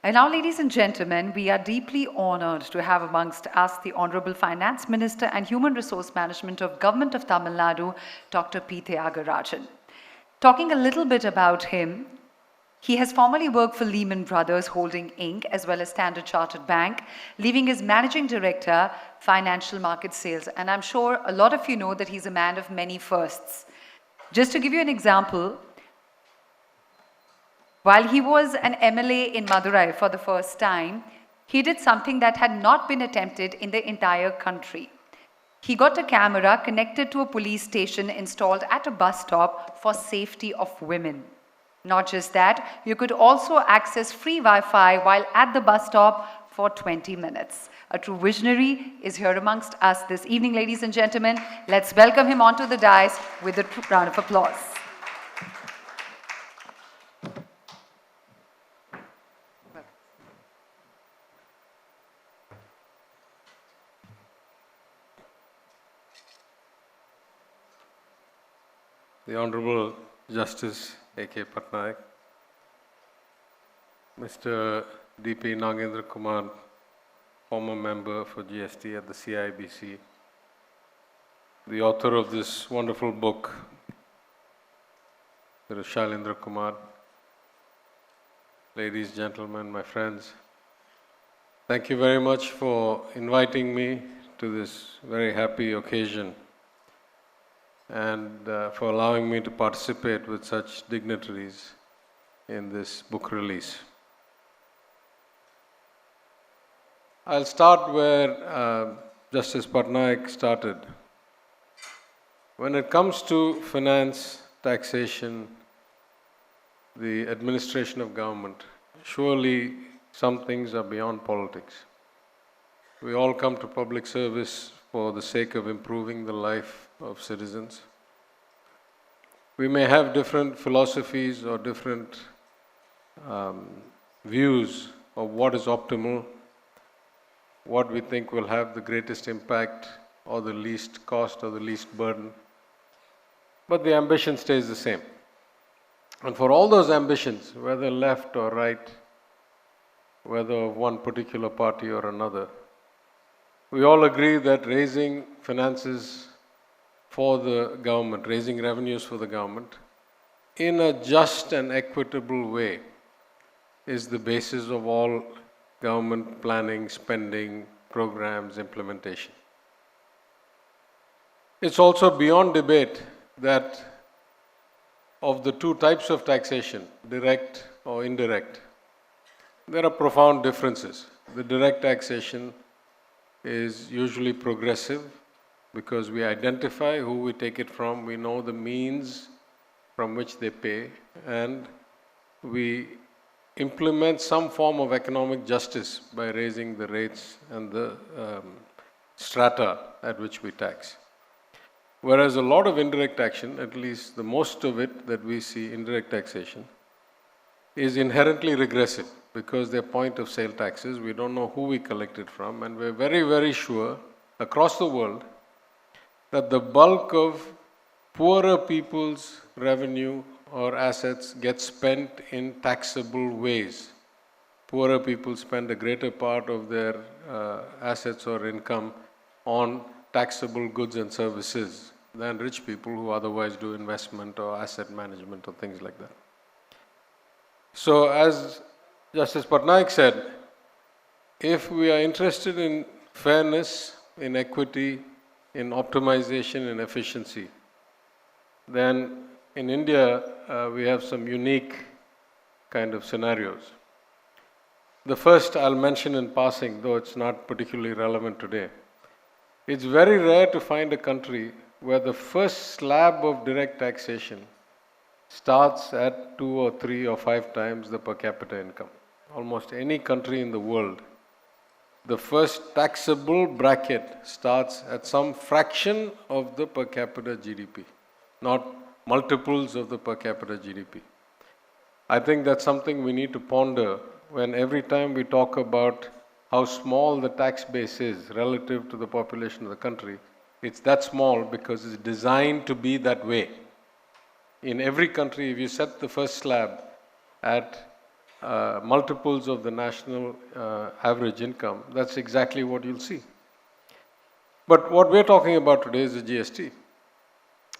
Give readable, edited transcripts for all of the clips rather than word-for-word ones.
And now, ladies and gentlemen, we are deeply honored to have amongst us the Honorable Finance Minister and Human Resource Management of Govt of Tamil Nadu, Dr. P Thaiga Rajan. Talking a little bit about him, he has formerly worked for Lehman Brothers Holding Inc. as well as Standard Chartered Bank, leaving as Managing Director, Financial Market Sales. And I'm sure a lot of you know that he's a man of many firsts. Just to give you an example, while he was an MLA in Madurai for the first time, he did something that had not been attempted in the entire country. He got a camera connected to a police station installed at a bus stop for safety of women. Not just that, you could also access free Wi-Fi while at the bus stop for 20 minutes. A true visionary is here amongst us this evening, ladies and gentlemen. Let's welcome him onto the dais with a round of applause. The Honorable Justice A.K. Patnaik, Mr. D.P. Nagendra Kumar, former member for GST at the CIBC, the author of this wonderful book, Shri Shailendra Kumar, ladies, gentlemen, my friends, thank you very much for inviting me to this very happy occasion and for allowing me to participate with such dignitaries in this book release. I'll start where Justice Patnaik started. When it comes to finance, taxation, the administration of government, surely some things are beyond politics. We all come to public service for the sake of improving the life of citizens. We may have different philosophies or different views of what is optimal, what we think will have the greatest impact or the least cost or the least burden. But the ambition stays the same. And for all those ambitions, whether left or right, whether of one particular party or another, we all agree that raising finances for the government, raising revenues for the government, in a just and equitable way is the basis of all government planning, spending, programs, implementation. It's also beyond debate that of the two types of taxation, direct or indirect, there are profound differences. The direct taxation is usually progressive because we identify who we take it from, we know the means from which they pay, and we implement some form of economic justice by raising the rates and the strata at which we tax. Whereas a lot of indirect action, at least the most of it that we see, indirect taxation, is inherently regressive because they're point of sale taxes. We don't know who we collect it from, and we're very, very sure across the world that the bulk of poorer people's revenue or assets get spent in taxable ways. Poorer people spend a greater part of their assets or income on taxable goods and services than rich people who otherwise do investment or asset management or things like that. So as Justice Patnaik said, if we are interested in fairness, in equity, in optimization, in efficiency, then in India we have some unique kind of scenarios. The first I'll mention in passing, though it's not particularly relevant today. It's very rare to find a country where the first slab of direct taxation starts at 2 or 3 or 5 times the per capita income. Almost any country in the world, the first taxable bracket starts at some fraction of the per capita GDP, not multiples of the per capita GDP. I think that's something we need to ponder when every time we talk about how small the tax base is relative to the population of the country. It's that small because it's designed to be that way. In every country, if you set the first slab at multiples of the national average income, that's exactly what you'll see. But what we're talking about today is the GST.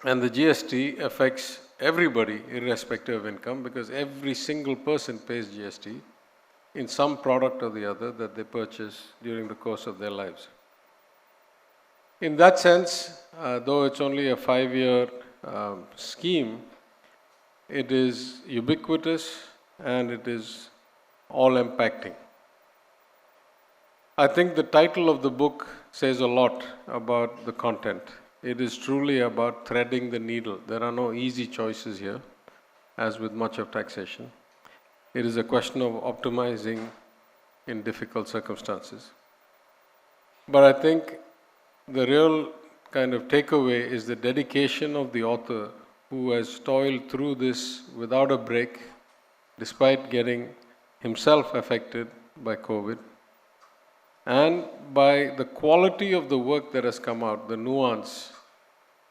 And the GST affects everybody irrespective of income, because every single person pays GST in some product or the other that they purchase during the course of their lives. In that sense, though it's only a 5-year scheme, it is ubiquitous and it is all impacting. I think the title of the book says a lot about the content. It is truly about threading the needle. There are no easy choices here, as with much of taxation. It is a question of optimizing in difficult circumstances. But I think the real kind of takeaway is the dedication of the author, who has toiled through this without a break, despite getting himself affected by COVID, and by the quality of the work that has come out, the nuance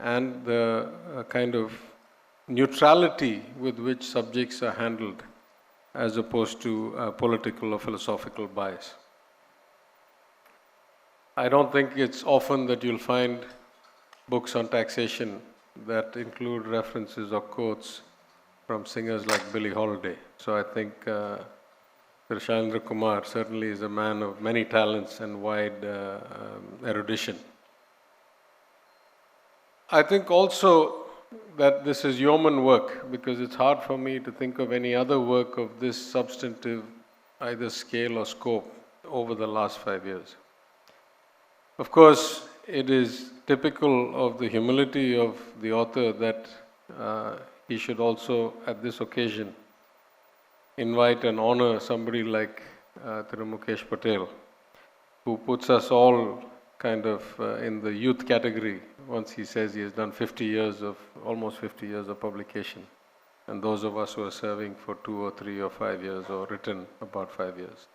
and the kind of neutrality with which subjects are handled, as opposed to political or philosophical bias. I don't think it's often that you'll find books on taxation that include references or quotes from singers like Billie Holiday. So I think Shri Shailendra Kumar certainly is a man of many talents and wide erudition. I think also that this is yeoman work, because it's hard for me to think of any other work of this substantive, either scale or scope, over the last 5 years. Of course, it is typical of the humility of the author that he should also, at this occasion, invite and honor somebody like Thiru Mukesh Patel, who puts us all kind of in the youth category once he says he has done 50 years of, almost 50 years of publication, and those of us who are serving for 2 or 3 or 5 years or written about 5 years.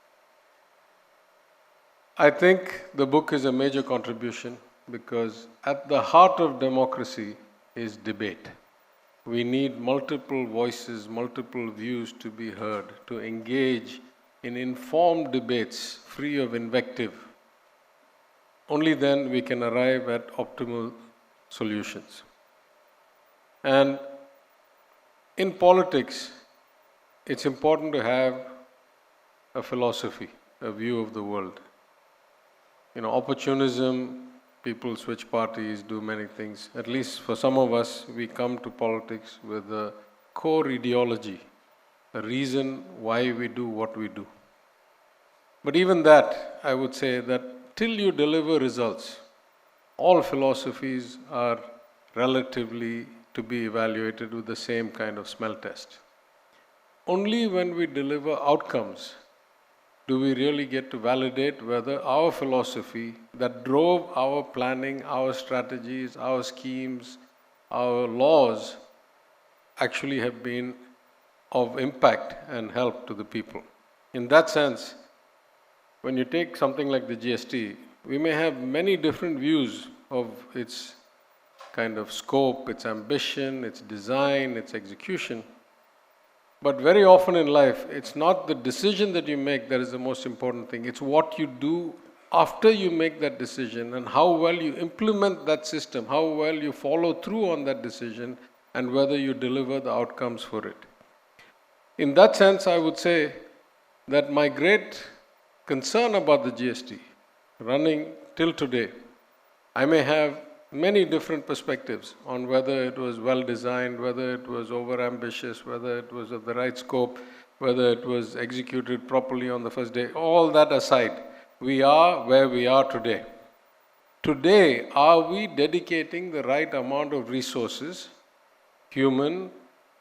I think the book is a major contribution, because at the heart of democracy is debate. We need multiple voices, multiple views to be heard, to engage in informed debates free of invective. Only then we can arrive at optimal solutions. And in politics, it's important to have a philosophy, a view of the world. You know, opportunism, people switch parties, do many things. At least for some of us, we come to politics with a core ideology, a reason why we do what we do. But even that, I would say that till you deliver results, all philosophies are relatively to be evaluated with the same kind of smell test. Only when we deliver outcomes do we really get to validate whether our philosophy that drove our planning, our strategies, our schemes, our laws actually have been of impact and help to the people. In that sense, when you take something like the GST, we may have many different views of its kind of scope, its ambition, its design, its execution. But very often in life, it's not the decision that you make that is the most important thing. It's what you do after you make that decision, and how well you implement that system, how well you follow through on that decision, and whether you deliver the outcomes for it. In that sense, I would say that my great concern about the GST, running till today, I may have many different perspectives on whether it was well designed, whether it was over ambitious, whether it was of the right scope, whether it was executed properly on the first day. All that aside, we are where we are today. Today, are we dedicating the right amount of resources, human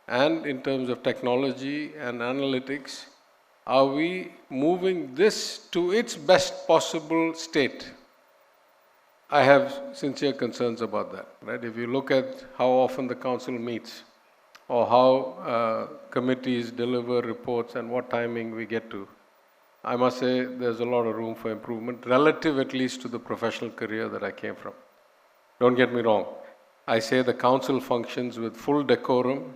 and in terms of technology and analytics? Are we moving this to its best possible state? I have sincere concerns about that, right? If you look at how often the council meets, or how committees deliver reports and what timing we get to, I must say there's a lot of room for improvement, relative at least to the professional career that I came from. Don't get me wrong. I say the council functions with full decorum,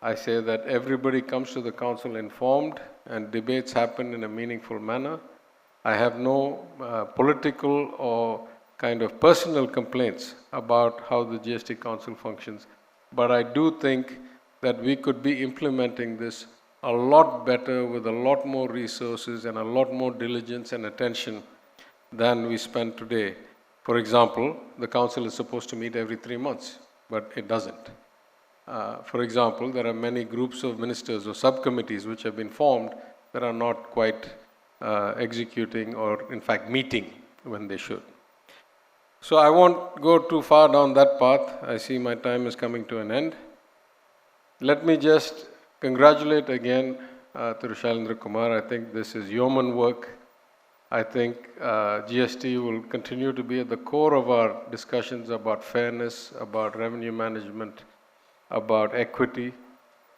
I say that everybody comes to the council informed and debates happen in a meaningful manner. I have no political or kind of personal complaints about how the GST Council functions, but I do think that we could be implementing this a lot better with a lot more resources and a lot more diligence and attention than we spend today. For example, the council is supposed to meet every 3 months, but it doesn't. For example, there are many groups of ministers or subcommittees which have been formed that are not quite executing or in fact meeting when they should. So I won't go too far down that path. I see my time is coming to an end. Let me just congratulate again to Shailendra Kumar. I think this is yeoman work. I think GST will continue to be at the core of our discussions about fairness, about revenue management, about equity.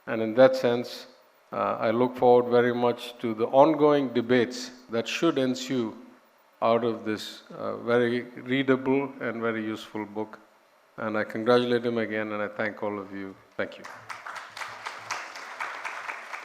And in that sense, I look forward very much to the ongoing debates that should ensue out of this very readable and very useful book. And I congratulate him again and I thank all of you. Thank you.